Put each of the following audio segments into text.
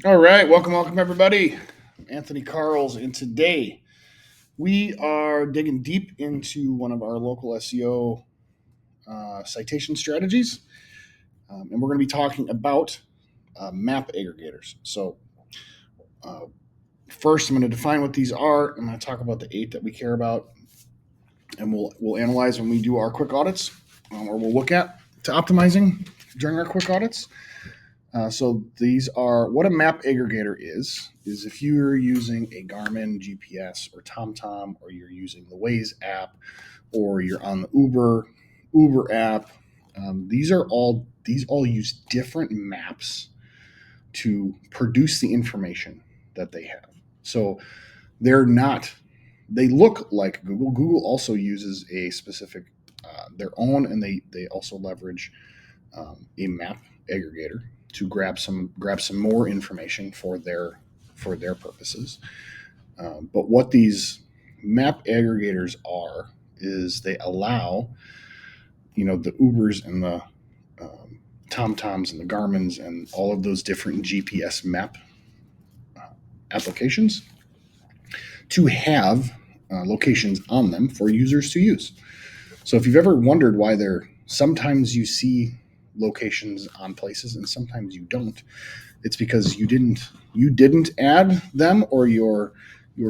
All right, welcome everybody. I'm Anthony Karls, and today we are digging deep into one of our local SEO citation strategies, and we're going to be talking about map aggregators. So, uh, first, I'm going to define what these are. I'm going to talk about the 8 that we care about, and we'll analyze when we do our quick audits, or we'll look at to optimizing during our quick audits. So these are what a map aggregator is if you're using a Garmin GPS or TomTom, or you're using the Waze app, or you're on the Uber app. These all use different maps to produce the information that they have. So they're not. They look like Google. Google also uses a specific their own, and they also leverage a map aggregator to grab some more information for their purposes. But what these map aggregators are is they allow the Ubers and the TomToms and the Garmins and all of those different GPS map applications to have locations on them for users to use. So if you've ever wondered why sometimes you see locations on places and sometimes you don't, it's because you didn't add them, or your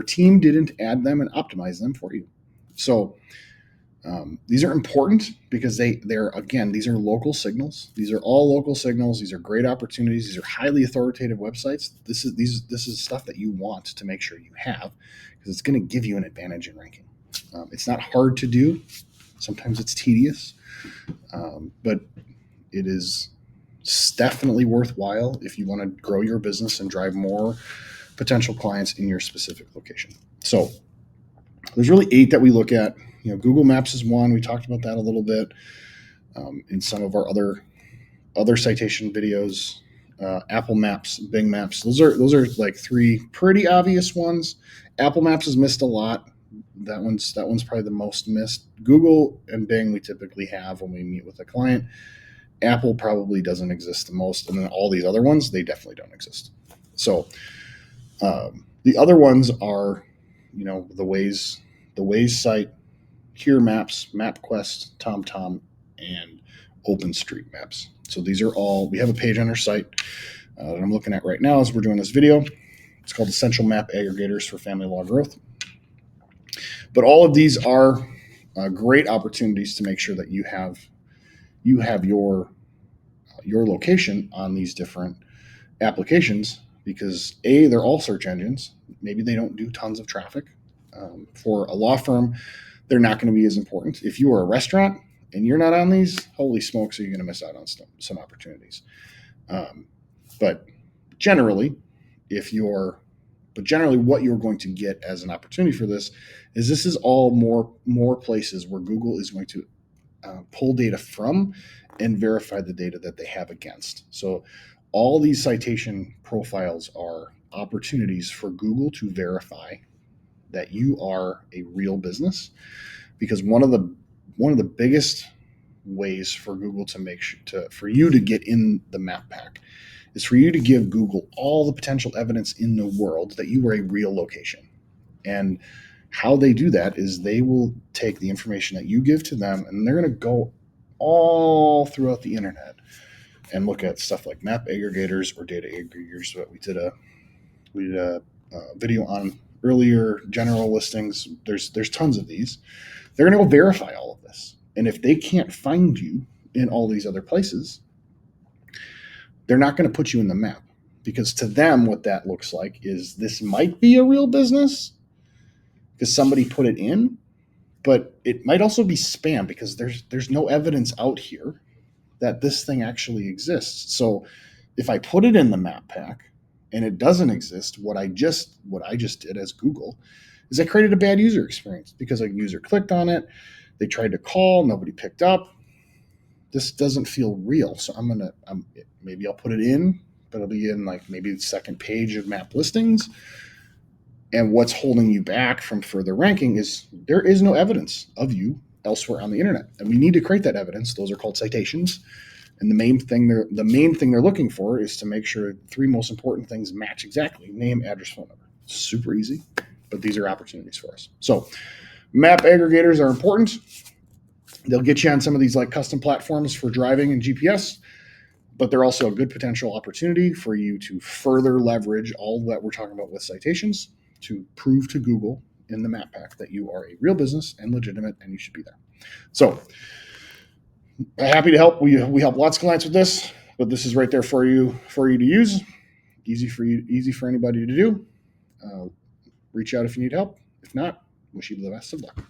team didn't add them and optimize them for you. So these are important because these are local signals. These are all local signals. These are great opportunities. These are highly authoritative websites. This is stuff that you want to make sure you have, because it's going to give you an advantage in ranking. It's not hard to do. Sometimes it's tedious, but it is definitely worthwhile if you want to grow your business and drive more potential clients in your specific location. So there's really 8 that we look at. Google Maps is one. We talked about that a little bit in some of our other citation videos. Apple Maps, Bing Maps. Those are like 3 pretty obvious ones. Apple Maps is missed a lot. That one's probably the most missed. Google and Bing we typically have when we meet with a client. Apple probably doesn't exist the most, and then all these other ones, they definitely don't exist. So the other ones are, the Waze site, Here Maps, MapQuest, TomTom, and OpenStreetMaps. So these are all. We have a page on our site that I'm looking at right now as we're doing this video. It's called Essential Map Aggregators for Family Law Growth. But all of these are great opportunities to make sure that you have your location on these different applications, because they're all search engines. Maybe they don't do tons of traffic. For a law firm, they're not going to be as important. If you are a restaurant and you're not on these, holy smokes, are you going to miss out on some opportunities. But generally, what you're going to get as an opportunity for this is all more places where Google is going to pull data from and verify the data that they have against. So all these citation profiles are opportunities for Google to verify that you are a real business, because one of the biggest ways for Google for you to get in the map pack is for you to give Google all the potential evidence in the world that you are a real location. And how they do that is they will take the information that you give to them, and they're going to go all throughout the internet and look at stuff like map aggregators or data aggregators that we did a video on earlier. General listings. There's tons of these. They're going to go verify all of this, and if they can't find you in all these other places, they're not going to put you in the map, because to them what that looks like is this might be a real business because somebody put it in, but it might also be spam because there's no evidence out here that this thing actually exists. So if I put it in the map pack and it doesn't exist, what I just did as Google is I created a bad user experience, because a user clicked on it, they tried to call, nobody picked up. This doesn't feel real. So maybe I'll put it in, but it'll be in like maybe the second page of map listings. And what's holding you back from further ranking is there is no evidence of you elsewhere on the internet. And we need to create that evidence. Those are called citations. And the main thing they're looking for is to make sure the three most important things match exactly: name, address, phone number. Super easy, but these are opportunities for us. So map aggregators are important. They'll get you on some of these like custom platforms for driving and GPS, but they're also a good potential opportunity for you to further leverage all that we're talking about with citations to prove to Google in the map pack that you are a real business and legitimate and you should be there. So happy to help. We help lots of clients with this, but this is right there for you to use. Easy for anybody to do. Reach out if you need help. If not, wish you the best of luck.